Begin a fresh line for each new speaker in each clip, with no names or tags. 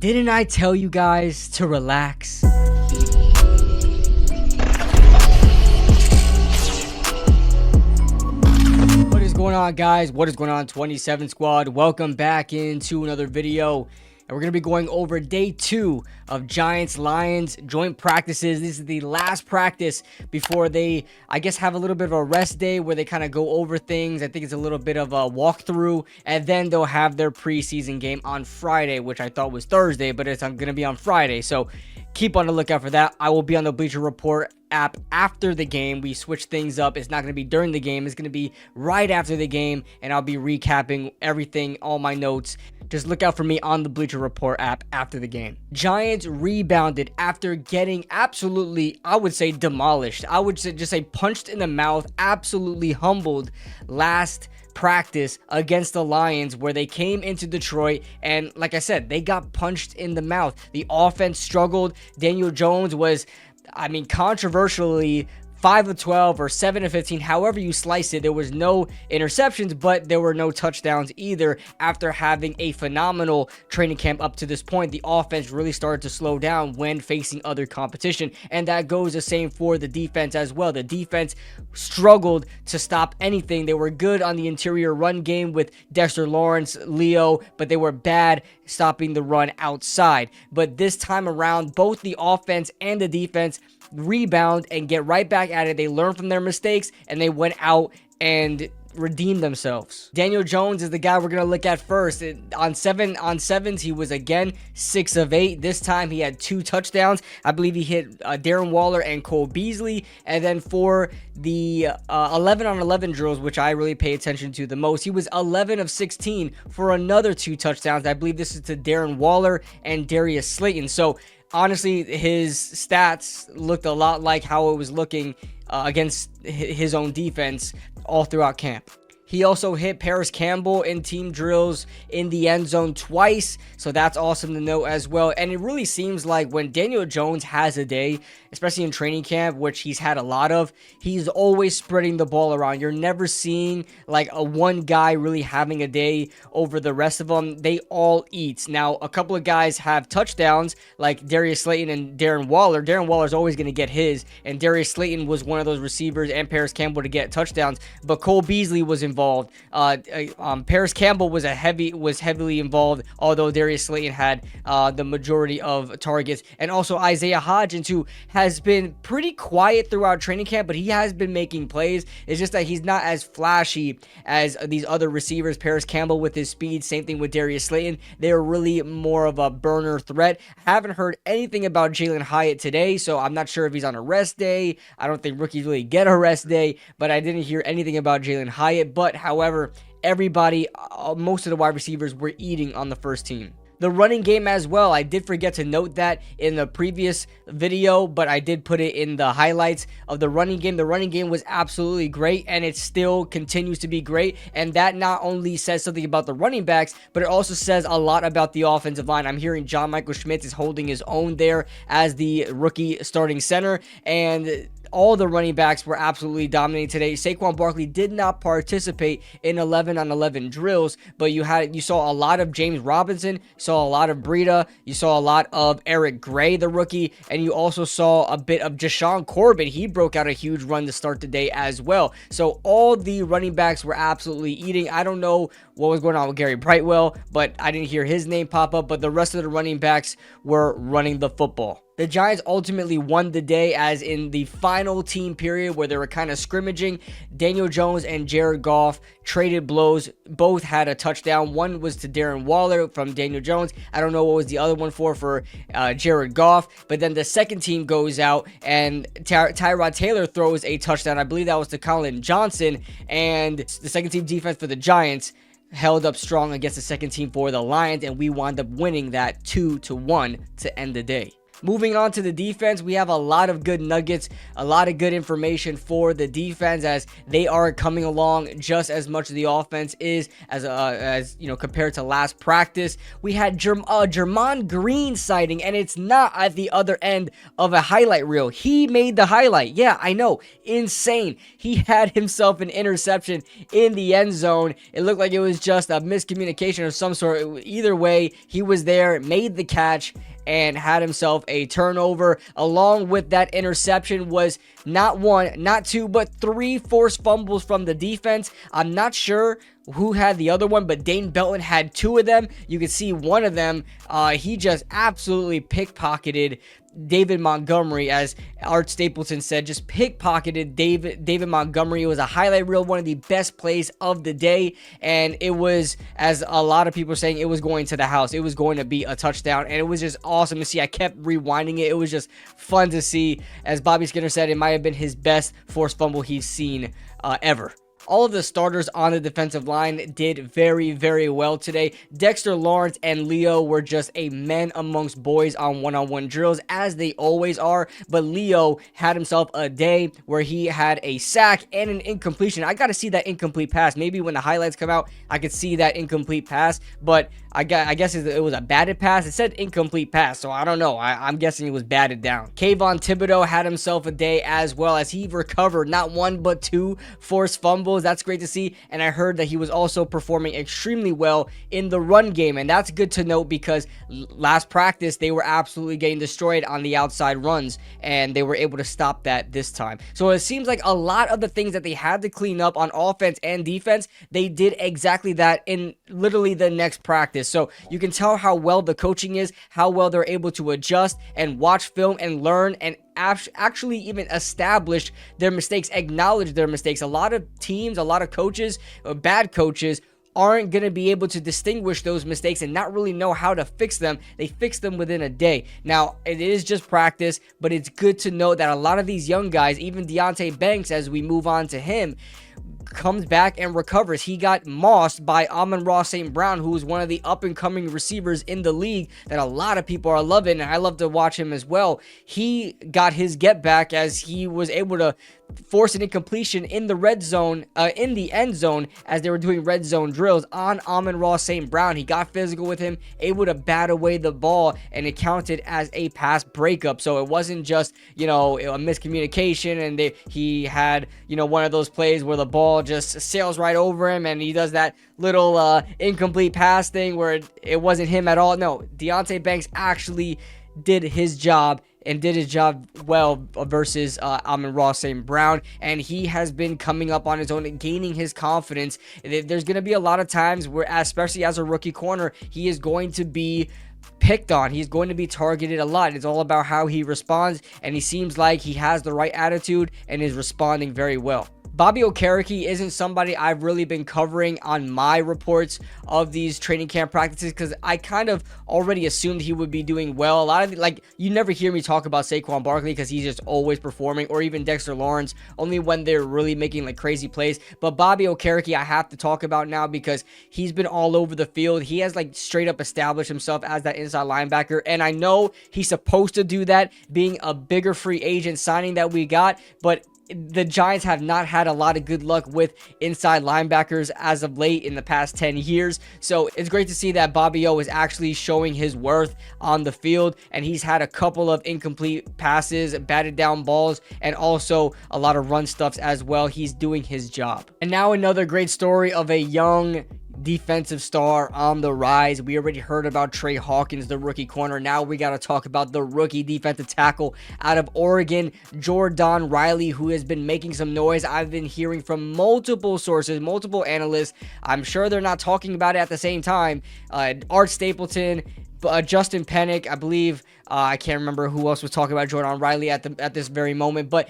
Didn't I tell you guys to relax? What is going on, guys? What is going on, 27 squad? Welcome back into another video. And we're going to be going over day 2 of Giants-Lions joint practices. This is the last practice before they, I guess, have a little bit of a rest day where they kind of go over things. I think it's a little bit of a walkthrough. And then they'll have their preseason game on Friday, which I thought was Thursday, but it's going to be on Friday. So keep on the lookout for that. I will be on the Bleacher Report app after the game. We switch things up. It's not going to be during the game. It's going to be right after the game, and I'll be recapping everything, all my notes. Just look out for me on the Bleacher Report app after the game. Giants rebounded after getting absolutely, I would say, demolished. I would just say punched in the mouth, absolutely humbled last practice against the Lions, where they came into Detroit and, like I said, they got punched in the mouth. The offense struggled. Daniel Jones was, controversially 5 of 12 or 7 of 15, however you slice it. There was no interceptions, but there were no touchdowns either. After having a phenomenal training camp up to this point, the offense really started to slow down when facing other competition, and that goes the same for the defense as well. The defense struggled to stop anything. They were good on the interior run game with Dexter Lawrence, Leo, but they were bad stopping the run outside. But this time around, both the offense and the defense rebound and get right back at it. They learned from their mistakes and they went out and redeemed themselves. Daniel Jones is the guy we're going to look at first. On sevens, he was again 6 of 8. This time he had 2 touchdowns. I believe he hit Darren Waller and Cole Beasley. And then for the 11 on 11 drills, which I really pay attention to the most, he was 11 of 16 for another 2 touchdowns. I believe this is to Darren Waller and Darius Slayton. So honestly, his stats looked a lot like how it was looking against his own defense all throughout camp. He also hit Paris Campbell in team drills in the end zone twice, so that's awesome to know as well. And it really seems like when Daniel Jones has a day, especially in training camp, which he's had a lot of, he's always spreading the ball around. You're never seeing like a one guy really having a day over the rest of them. They all eat. Now, a couple of guys have touchdowns like Darius Slayton and Darren Waller. Darren Waller's always going to get his, and Darius Slayton was one of those receivers, and Paris Campbell, to get touchdowns, but Cole Beasley was involved. Paris Campbell was heavily involved, although Darius Slayton had the majority of targets. And also Isaiah Hodgins, who has been pretty quiet throughout training camp, but he has been making plays. It's just that he's not as flashy as these other receivers. Paris Campbell with his speed, same thing with Darius Slayton. They're really more of a burner threat. Haven't heard anything about Jalen Hyatt today, so I'm not sure if he's on a rest day. I don't think rookies really get a rest day, but I didn't hear anything about Jalen Hyatt. But however, everybody, most of the wide receivers were eating on the first team. The running game as well, I did forget to note that in the previous video, but I did put it in the highlights of the running game. The running game was absolutely great, and it still continues to be great, and that not only says something about the running backs, but it also says a lot about the offensive line. I'm hearing John Michael Schmitz is holding his own there as the rookie starting center, and all the running backs were absolutely dominating today. Saquon Barkley did not participate in 11 on 11 drills, but you saw a lot of James Robinson, saw a lot of Breida, you saw a lot of Eric Gray, the rookie, and you also saw a bit of Jashawn Corbin. He broke out a huge run to start the day as well. So all the running backs were absolutely eating. I don't know what was going on with Gary Brightwell, but I didn't hear his name pop up, but the rest of the running backs were running the football. The Giants ultimately won the day, as in the final team period where they were kind of scrimmaging. Daniel Jones and Jared Goff traded blows. Both had a touchdown. One was to Darren Waller from Daniel Jones. I don't know what was the other one for Jared Goff. But then the second team goes out and Tyrod Taylor throws a touchdown. I believe that was to Colin Johnson. And the second team defense for the Giants held up strong against the second team for the Lions, and we wound up winning that 2-1 to end the day. Moving on to the defense, we have a lot of good nuggets, a lot of good information for the defense, as they are coming along just as much as the offense is, as you know, compared to last practice. We had Jermon Green sighting, and it's not at the other end of a highlight reel. He made the highlight. Yeah, I know, insane. He had himself an interception in the end zone. It looked like it was just a miscommunication of some sort. Either way, he was there, made the catch, and had himself a turnover. Along with that interception was not one, not two, but 3 forced fumbles from the defense. I'm not sure who had the other one, but Dane Belton had 2 of them. You can see one of them, he just absolutely pickpocketed David Montgomery, as Art Stapleton said, just pickpocketed David Montgomery. It was a highlight reel, one of the best plays of the day, and it was, as a lot of people are saying, it was going to the house. It was going to be a touchdown, and it was just awesome to see. I kept rewinding it. It was just fun to see. As Bobby Skinner said, it might have been his best forced fumble he's seen ever. All of the starters on the defensive line did very, very well today. Dexter Lawrence and Leo were just a man amongst boys on one-on-one drills, as they always are. But Leo had himself a day where he had a sack and an incompletion. I got to see that incomplete pass. Maybe when the highlights come out, I could see that incomplete pass. But I guess it was a batted pass. It said incomplete pass, so I don't know. I'm guessing it was batted down. Kayvon Thibodeau had himself a day as well, as he recovered not 1 but 2 forced fumbles. That's great to see, and I heard that he was also performing extremely well in the run game, and that's good to note, because last practice they were absolutely getting destroyed on the outside runs, and they were able to stop that this time. So it seems like a lot of the things that they had to clean up on offense and defense, they did exactly that in literally the next practice. So you can tell how well the coaching is, how well they're able to adjust and watch film and learn and actually even establish their mistakes, acknowledge their mistakes. A lot of teams, a lot of coaches, bad coaches, aren't going to be able to distinguish those mistakes and not really know how to fix them. They fix them within a day. Now, it is just practice, but it's good to know that a lot of these young guys, even Deonte Banks, as we move on to him, comes back and recovers. He got mossed by Amon-Ra St. Brown, who is one of the up-and-coming receivers in the league that a lot of people are loving, and I love to watch him as well. He got his get back, as he was able to force an incompletion in the red zone, in the end zone, as they were doing red zone drills on Amon-Ra St. Brown. He got physical with him, able to bat away the ball, and it counted as a pass breakup. So it wasn't just, you know, a miscommunication, and he had, you know, one of those plays where the ball just sails right over him and he does that little incomplete pass thing where it wasn't him at all. No, Deonte Banks actually did his job, and did his job well versus Amon-Ra St. Brown, and he has been coming up on his own and gaining his confidence. There's going to be a lot of times where, especially as a rookie corner, he is going to be picked on. He's going to be targeted a lot. It's all about how he responds, and he seems like he has the right attitude and is responding very well. Bobby Okereke isn't somebody I've really been covering on my reports of these training camp practices, because I kind of already assumed he would be doing well. A lot of you never hear me talk about Saquon Barkley because he's just always performing, or even Dexter Lawrence, only when they're really making like crazy plays. But Bobby Okereke I have to talk about now, because he's been all over the field. He has like straight up established himself as that inside linebacker, and I know he's supposed to do that, being a bigger free agent signing that we got, but the Giants have not had a lot of good luck with inside linebackers as of late in the past 10 years. So it's great to see that Bobby O is actually showing his worth on the field, and he's had a couple of incomplete passes, batted down balls, and also a lot of run stuffs as well. He's doing his job. And now another great story of a young defensive star on the rise. We already heard about Trey Hawkins, the rookie corner. Now we got to talk about the rookie defensive tackle out of Oregon, Jordan Riley, who has been making some noise. I've been hearing from multiple sources, multiple analysts. I'm sure they're not talking about it at the same time. Art Stapleton, Justin Pennick, I believe. I can't remember who else was talking about Jordan Riley at this very moment, but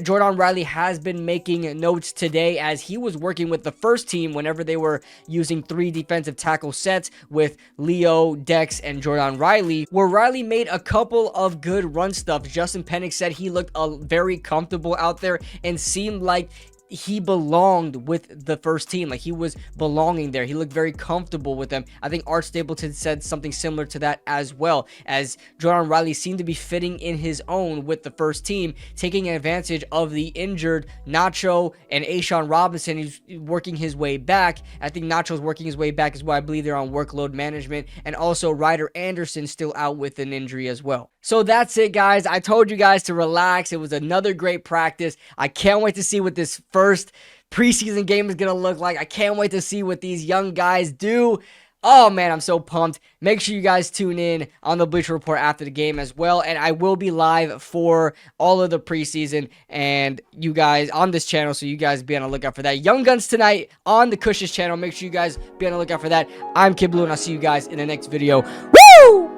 Jordan Riley has been making notes today, as he was working with the first team whenever they were using 3 defensive tackle sets with Leo, Dex, and Jordan Riley, where Riley made a couple of good run stuff. Justin Pennick said he looked very comfortable out there and seemed like he belonged with the first team. Like, he was belonging there. He looked very comfortable with them. I think Art Stapleton said something similar to that as well, as Jordan Riley seemed to be fitting in his own with the first team, taking advantage of the injured Nacho and A'Shawn Robinson. He's working his way back. I think Nacho's working his way back as well. I believe they're on workload management, and also Ryder Anderson still out with an injury as well. So that's it, guys. I told you guys to relax. It was another great practice. I can't wait to see what this first preseason game is going to look like. I can't wait to see what these young guys do. Oh, man, I'm so pumped. Make sure you guys tune in on the Bleacher Report after the game as well. And I will be live for all of the preseason and you guys on this channel. So you guys be on the lookout for that. Young Guns tonight on the Cushes channel. Make sure you guys be on the lookout for that. I'm Kid Blue, and I'll see you guys in the next video. Woo!